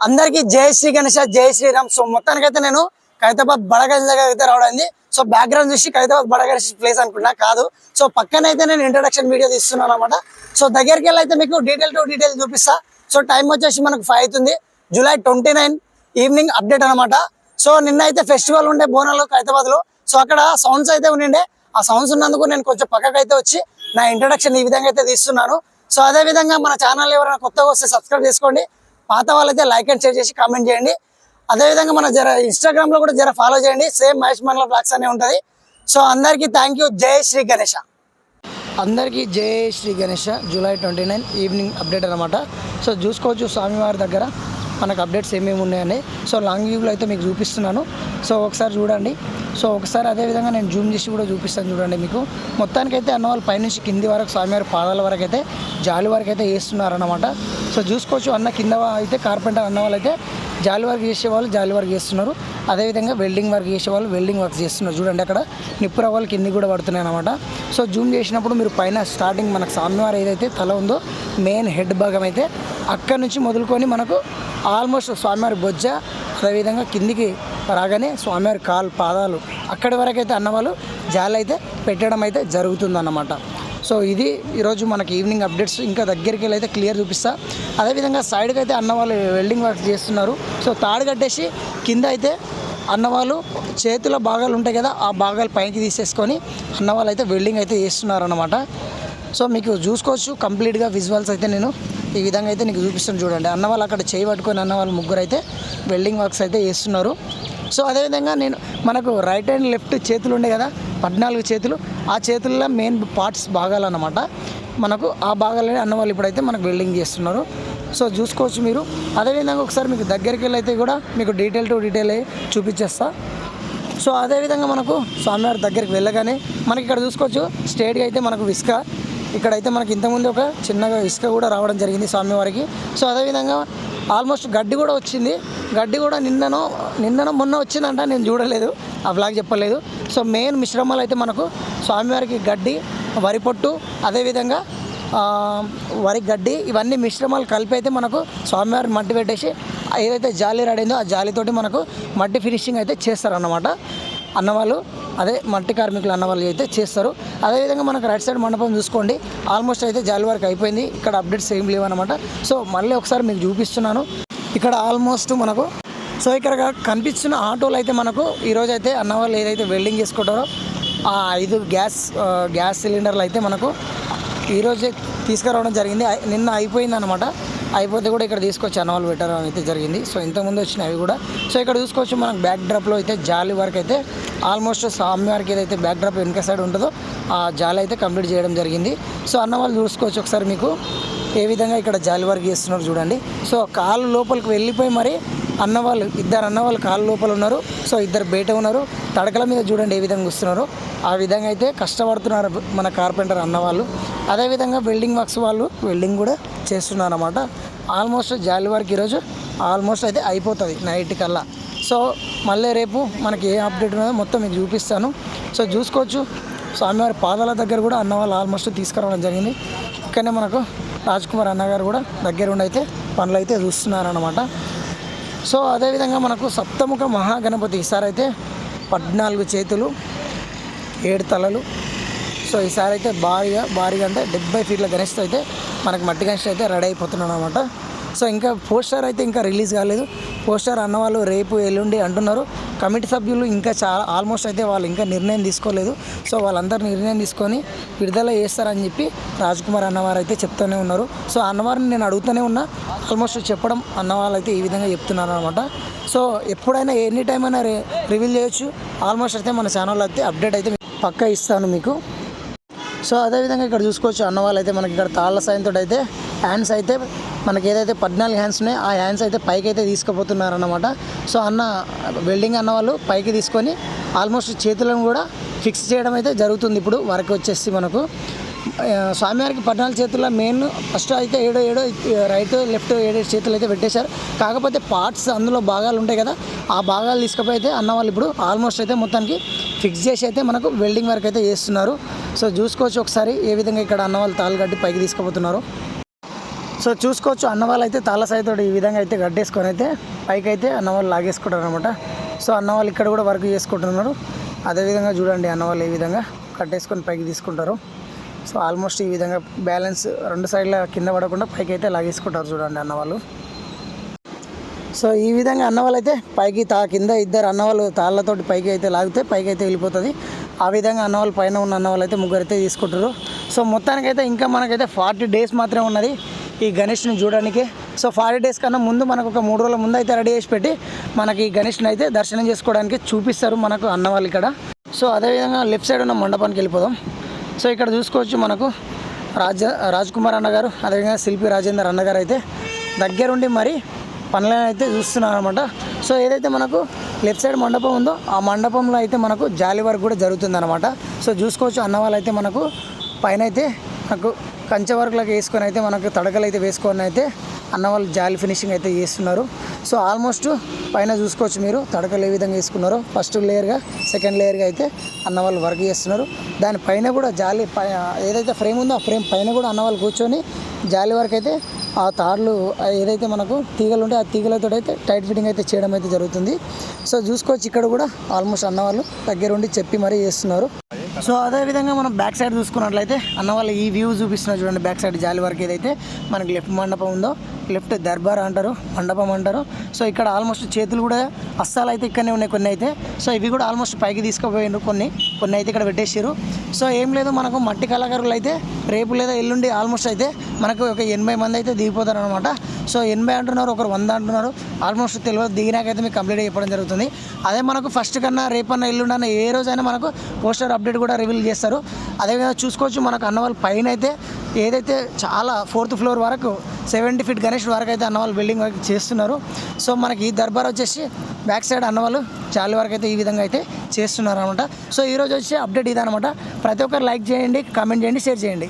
అందరికి జై శ్రీ గణేష జై శ్రీరామ్. సో మొత్తానికైతే నేను ఖైరతాబాద్ బడగంజ్ దగ్గర అయితే రావడానికి. సో బ్యాక్గ్రౌండ్ చూసి ఖైరతాబాద్ బడగంజ్ ప్లేస్ అనుకున్నా, కాదు. సో పక్కన అయితే నేను ఇంట్రడక్షన్ వీడియో తీస్తున్నాను అనమాట. సో దగ్గరికి వెళ్ళి అయితే మీకు డీటెయిల్ టు డీటెయిల్ చూపిస్తా. సో టైం వచ్చేసి మనకు 5 అవుతుంది. జూలై 29 ఈవినింగ్ అప్డేట్ అనమాట. సో నిన్న అయితే ఫెస్టివల్ ఉండే బోనాలు ఖైరతాబాద్ లో. సో అక్కడ సౌండ్స్ అయితే ఉండే. ఆ సౌండ్స్ ఉన్నందుకు నేను కొంచెం పక్కకైతే వచ్చి నా ఇంట్రడక్షన్ ఈ విధంగా అయితే తీస్తున్నాను. సో అదే విధంగా మన ఛానల్ ఎవరైనా కొత్తగా వస్తే సబ్స్క్రైబ్ చేసుకోండి. పాత వాళ్ళైతే లైక్ అండ్ షేర్ చేసి కామెంట్ చేయండి. అదేవిధంగా మన ఇన్స్టాగ్రామ్ లో కూడా ఫాలో చేయండి. సేమ్ మహేష్ మండల బ్లాగ్స్ అనే ఉంటుంది. సో అందరికీ థ్యాంక్ యూ. జై శ్రీ గణేష. అందరికీ జై Shri Ganesha. July 29 evening update అనమాట. సో చూసుకోవచ్చు స్వామివారి దగ్గర మనకు అప్డేట్స్ ఏమేమి ఉన్నాయని. సో లాంగ్ వ్యూలో అయితే మీకు చూపిస్తున్నాను. సో ఒకసారి చూడండి. సో ఒకసారి అదేవిధంగా నేను జూమ్ చేసి కూడా చూపిస్తాను చూడండి మీకు. మొత్తానికైతే అన్నవాళ్ళు పైనుంచి కింది వరకు స్వామివారి పాదాల వరకు అయితే జాలి వరకు అయితే వేస్తున్నారన్నమాట. సో చూసుకోవచ్చు అన్న కింద అయితే కార్పెంటర్ అన్న వాళ్ళు అయితే జాలి వర్క్ చేసేవాళ్ళు జాలి వర్క్ చేస్తున్నారు. అదేవిధంగా వెల్డింగ్ వర్క్ చేసేవాళ్ళు వెల్డింగ్ వర్క్ చేస్తున్నారు. చూడండి అక్కడ నిప్పు రవ్వలు కింది కూడా పడుతున్నాయి అనమాట. సో జూమ్ చేసినప్పుడు మీరు పైన స్టార్టింగ్ మనకు స్వామివారు ఏదైతే తల ఉందో మెయిన్ హెడ్ భాగం అయితే అక్కడి నుంచి మొదలుకొని మనకు ఆల్మోస్ట్ స్వామివారి బొజ్జ, అదేవిధంగా కిందికి రాగానే స్వామివారి పాదాలు అక్కడి వరకు అయితే అన్నవాళ్ళు జాలి అయితే పెట్టడం అయితే జరుగుతుందన్నమాట. సో ఇది ఈరోజు మనకి ఈవినింగ్ అప్డేట్స్. ఇంకా దగ్గరికి వెళ్ళి అయితే క్లియర్ చూపిస్తా. అదేవిధంగా సైడ్కి అయితే అన్నవాళ్ళు వెల్డింగ్ వర్క్ చేస్తున్నారు. సో తాడు కట్టేసి కింద అయితే అన్నవాళ్ళు చేతుల భాగాలు ఉంటాయి కదా, ఆ భాగాలు పైకి తీసేసుకొని అన్నవాళ్ళు అయితే వెల్డింగ్ అయితే చేస్తున్నారు అన్నమాట. సో మీకు చూసుకోవచ్చు కంప్లీట్గా విజువల్స్ అయితే నేను ఈ విధంగా అయితే నీకు చూపిస్తాను చూడండి. అన్నవాళ్ళు అక్కడ చేయి పట్టుకొని అన్నవాళ్ళు ముగ్గురు అయితే వెల్డింగ్ వర్క్స్ అయితే చేస్తున్నారు. సో అదేవిధంగా నేను మనకు రైట్ అండ్ లెఫ్ట్ చేతులు ఉండే కదా 14 చేతులు, ఆ చేతుల్లో మెయిన్ పార్ట్స్ భాగాలు అన్నమాట. మనకు ఆ భాగాలనే అన్నవాళ్ళు ఇప్పుడైతే మనకు వెల్డింగ్ చేస్తున్నారు. సో చూసుకోవచ్చు మీరు. అదేవిధంగా ఒకసారి మీకు దగ్గరికి వెళ్ళి అయితే కూడా మీకు డీటెయిల్ టు డీటెయిల్ చూపించేస్తా. సో అదేవిధంగా మనకు స్వామివారి దగ్గరికి వెళ్ళగానే మనకి ఇక్కడ చూసుకోవచ్చు స్ట్రేట్గా అయితే మనకు ఇసుక, ఇక్కడైతే మనకి ఇంతకుముందు ఒక చిన్నగా ఇసుక కూడా రావడం జరిగింది స్వామివారికి. సో అదేవిధంగా ఆల్మోస్ట్ గడ్డి కూడా వచ్చింది. గడ్డి కూడా నిన్ననో మొన్న వచ్చిందంట, నేను చూడలేదు, ఆ బ్లాగ్ చెప్పలేదు. సో మెయిన్ మిశ్రమాలు అయితే మనకు స్వామివారికి గడ్డి, వరి పొట్టు, అదేవిధంగా వరి గడ్డి, ఇవన్నీ మిశ్రమాలు కలిపి అయితే మనకు స్వామివారికి మట్టి పెట్టేసి ఏదైతే జాలి రెడీ అయిందో ఆ జాలితోటి మనకు మట్టి ఫినిషింగ్ అయితే చేస్తారన్నమాట అన్నవాళ్ళు. అదే మట్టి కార్మికులు అన్నవాళ్ళు అయితే చేస్తారు. అదేవిధంగా మనకు రైట్ సైడ్ మండపం చూసుకోండి, ఆల్మోస్ట్ అయితే జాలి వరకు అయిపోయింది. ఇక్కడ అప్డేట్స్ ఏం లేవన్నమాట. సో మళ్ళీ ఒకసారి మీకు చూపిస్తున్నాను. ఇక్కడ ఆల్మోస్ట్ మనకు సో ఇక్కడ కనిపిస్తున్న ఆటోలు అయితే మనకు ఈరోజు అయితే అన్నవాళ్ళు ఏదైతే వెల్డింగ్ చేసుకుంటారో ఆ 5 గ్యాస్ సిలిండర్లు అయితే మనకు ఈరోజే తీసుకురావడం జరిగింది. నిన్న అయిపోయింది అనమాట. అయిపోతే కూడా ఇక్కడ తీసుకొచ్చి అన్నవాళ్ళు పెట్టడం అయితే జరిగింది. సో ఇంతకుముందు వచ్చిన అవి కూడా. సో ఇక్కడ చూసుకోవచ్చు మనకు బ్యాక్ డ్రాప్లో అయితే జాలి వరకు అయితే ఆల్మోస్ట్ స్వామివారికి ఏదైతే బ్యాక్ డ్రాప్ వెనక సైడ్ ఉంటుందో ఆ జాలి అయితే కంప్లీట్ చేయడం జరిగింది. సో అన్నవాళ్ళు చూసుకోవచ్చు ఒకసారి మీకు ఏ విధంగా ఇక్కడ జాలి వర్క్ చేస్తున్నారు చూడండి. సో కాళ్ళు లోపలికి వెళ్ళిపోయి మరి ఇద్దరు అన్నవాళ్ళు కాళ్ళు లోపల ఉన్నారు. సో ఇద్దరు బయట ఉన్నారు. తడకల మీద చూడండి ఏ విధంగా వస్తున్నారు. ఆ విధంగా అయితే కష్టపడుతున్నారు మన కార్పెంటర్ అన్నవాళ్ళు. అదేవిధంగా వెల్డింగ్ వర్క్స్ వాళ్ళు వెల్డింగ్ కూడా చేస్తున్నారు అన్నమాట. ఆల్మోస్ట్ జాలి వర్క్ ఈరోజు ఆల్మోస్ట్ అయితే అయిపోతుంది నైట్ కల్లా. సో మళ్ళీ రేపు మనకి ఏ అప్డేట్ ఉన్నదో మొత్తం మీకు చూపిస్తాను. సో చూసుకోవచ్చు స్వామివారి పాదాల దగ్గర కూడా అన్నవాళ్ళు ఆల్మోస్ట్ తీసుకురావడం జరిగింది. ఇక్కడనే మనకు రాజ్ కుమార్ అన్నగారు కూడా దగ్గర ఉండి అయితే పనులు అయితే చూస్తున్నారన్నమాట. సో అదేవిధంగా మనకు సప్తముఖ మహాగణపతి ఈసారి అయితే 14 చేతులు 7 తలలు. సో ఈసారి అయితే భారీగా అంటే 70 ఫీట్ల గణేష్తో అయితే మనకు మట్టి గణేష్ అయితే రెడీ అయిపోతున్నాడు అనమాట. సో ఇంకా పోస్టర్ అయితే ఇంకా రిలీజ్ కాలేదు. పోస్టర్ అన్నవాళ్ళు రేపు ఎల్లుండి అంటున్నారు. కమిటీ సభ్యులు ఇంకా ఆల్మోస్ట్ అయితే వాళ్ళు ఇంకా నిర్ణయం తీసుకోలేదు. సో వాళ్ళందరూ నిర్ణయం తీసుకొని విడుదల చేస్తారని చెప్పి రాజ్ కుమార్ అన్నవారు అయితే చెప్తూనే ఉన్నారు. సో అన్నవారిని నేను అడుగుతూనే ఉన్నా, ఆల్మోస్ట్ చెప్పడం అన్నవాళ్ళు అయితే ఈ విధంగా చెప్తున్నారు అనమాట. సో ఎప్పుడైనా ఎనీ టైం అయినా రివీల్ చేయొచ్చు. ఆల్మోస్ట్ అయితే మన ఛానల్లో అయితే అప్డేట్ అయితే పక్కా ఇస్తాను మీకు. సో అదేవిధంగా ఇక్కడ చూసుకోవచ్చు అన్నవాళ్ళు అయితే మనకి ఇక్కడ తాళ్ళ సాయంతో అయితే హ్యాండ్స్ అయితే మనకి ఏదైతే 14 హ్యాండ్స్ ఉన్నాయో ఆ హ్యాండ్స్ అయితే పైకి అయితే తీసుకుపోతున్నారన్నమాట. సో వెల్డింగ్ అన్నవాళ్ళు పైకి తీసుకొని ఆల్మోస్ట్ చేతులను కూడా ఫిక్స్ చేయడం అయితే జరుగుతుంది. ఇప్పుడు వరకు వచ్చేసి మనకు స్వామివారికి 14 చేతుల్లో మెయిన్ ఫస్ట్ అయితే 7 రైట్ లెఫ్ట్ 7 చేతులు అయితే పెట్టేశారు. కాకపోతే పార్ట్స్ అందులో భాగాలు ఉంటాయి కదా, ఆ భాగాలు తీసుకుపోయి అయితే అన్నవాళ్ళు ఇప్పుడు ఆల్మోస్ట్ అయితే మొత్తానికి ఫిక్స్ చేసి అయితే మనకు వెల్డింగ్ వర్క్ అయితే చేస్తున్నారు. సో చూసుకోవచ్చు ఒకసారి ఏ విధంగా ఇక్కడ అన్నవాళ్ళు తాళ్ళు కట్టి పైకి తీసుకుపోతున్నారు. సో చూసుకోవచ్చు అన్నవాళ్ళు అయితే తాళ్ళసాయితో ఈ విధంగా అయితే గడ్డేసుకొని అయితే పైకి అయితే అన్నవాళ్ళు లాగేసుకుంటారు అనమాట. సో అన్నవాళ్ళు ఇక్కడ కూడా వర్క్ చేసుకుంటున్నారు. అదేవిధంగా చూడండి అన్నవాళ్ళు ఏ విధంగా కట్టేసుకొని పైకి తీసుకుంటారు. సో ఆల్మోస్ట్ ఈ విధంగా బ్యాలెన్స్ 2 సైడ్ల కింద పడకుండా పైకి అయితే లాగేసుకుంటారు చూడండి అన్నవాళ్ళు. సో ఈ విధంగా అన్నవాళ్ళు అయితే పైకి కింద ఇద్దరు అన్నవాళ్ళు తాళ్ళతోటి పైకి అయితే లాగితే పైకి అయితే వెళ్ళిపోతుంది. ఆ విధంగా అన్నవాళ్ళు పైన ఉన్న అన్నవాళ్ళు అయితే 3 అయితే తీసుకుంటారు. సో మొత్తానికైతే ఇంకా మనకైతే 40 డేస్ మాత్రమే ఉన్నది ఈ గణేష్ని చూడడానికి. సో 40 డేస్ కన్నా ముందు మనకు ఒక 3 రోజుల ముందు అయితే రెడీ చేసి పెట్టి మనకి ఈ గణేష్ని అయితే దర్శనం చేసుకోవడానికి చూపిస్తారు మనకు అన్నవాళ్ళు ఇక్కడ. సో అదేవిధంగా లెఫ్ట్ సైడ్ ఉన్న మండపానికి వెళ్ళిపోదాం. సో ఇక్కడ చూసుకోవచ్చు మనకు రాజ్ కుమార్ అన్నగారు, అదేవిధంగా శిల్పి రాజేందర్ అన్నగారు అయితే దగ్గరుండి మరి పనులను అయితే చూస్తున్నారు అనమాట. సో ఏదైతే మనకు లెఫ్ట్ సైడ్ మండపం ఉందో ఆ మండపంలో అయితే మనకు జాలి వర్క్ కూడా జరుగుతుంది అనమాట. సో చూసుకోవచ్చు అన్నవాళ్ళు అయితే మనకు పైన అయితే మనకు కంచె వర్క్లకు వేసుకొని అయితే మనకు తడకలు అయితే వేసుకొని అయితే అన్నవాళ్ళు జాలి ఫినిషింగ్ అయితే చేస్తున్నారు. సో ఆల్మోస్ట్ పైన చూసుకోవచ్చు మీరు తడకలు ఏ విధంగా వేసుకున్నారో. ఫస్ట్ లేయర్గా సెకండ్ లేయర్గా అయితే అన్నవాళ్ళు వర్క్ చేస్తున్నారు. దానిపైన కూడా జాలి ఏదైతే ఫ్రేమ్ ఉందో ఆ ఫ్రేమ్ పైన కూడా అన్నవాళ్ళు కూర్చొని జాలి వరకు అయితే ఆ తాళ్ళు ఏదైతే మనకు తీగలు ఉంటే ఆ తీగలతో అయితే టైట్ ఫిట్టింగ్ అయితే చేయడం అయితే జరుగుతుంది. సో చూసుకోవచ్చు ఇక్కడ కూడా ఆల్మోస్ట్ అన్నవాళ్ళు దగ్గరుండి చెప్పి మరీ చేస్తున్నారు. సో అదేవిధంగా మనం బ్యాక్ సైడ్ చూసుకున్నట్లయితే అన్నవాళ్ళు ఈ వ్యూ చూపిస్తున్నారు చూడండి. బ్యాక్ సైడ్ జాలి వరకు ఏదైతే మనకి లెఫ్ట్ మండపం ఉందో లెఫ్ట్ దర్బార్ అంటారు, మండపం అంటారు. సో ఇక్కడ ఆల్మోస్ట్ చేతులు కూడా అస్సాలు అయితే ఇక్కడనే ఉన్నాయి కొన్ని అయితే. సో ఇవి కూడా ఆల్మోస్ట్ పైకి తీసుకుపోయిండ్రు, కొన్ని అయితే ఇక్కడ పెట్టేసారు. సో ఏం లేదు మనకు మట్టి కళాకారులు అయితే రేపు లేదా ఎల్లుండి ఆల్మోస్ట్ అయితే మనకు ఒక 80 మంది అయితే దిగిపోతారు అనమాట. సో 80 అంటున్నారు, ఒకరు 100 అంటున్నారు. ఆల్మోస్ట్ తెలియదు, దిగినాకైతే మీకు కంప్లీట్ చెప్పడం జరుగుతుంది. అదే మనకు ఫస్ట్ కన్నా రేపన్నా ఎల్లుండన్నా ఏ రోజైనా మనకు పోస్టర్ అప్డేట్ కూడా రివీల్ చేస్తారు. అదేవిధంగా చూసుకోవచ్చు మనకు అన్నవాళ్ళు పైన అయితే ఏదైతే చాలా 4th ఫ్లోర్ వరకు 70 ఫీట్ గణేష్ వరకు అయితే అన్నవాళ్ళు బిల్డింగ్ వర్క్ చేస్తున్నారు. సో మనకి ఈ దర్బార్ వచ్చేసి బ్యాక్ సైడ్ అన్నవాళ్ళు చాలా వరకు అయితే ఈ విధంగా అయితే చేస్తున్నారు అనమాట. సో ఈరోజు వచ్చి అప్డేట్ ఇదనమాట. ప్రతి ఒక్కరు లైక్ చేయండి, కామెంట్ చేయండి, షేర్ చేయండి.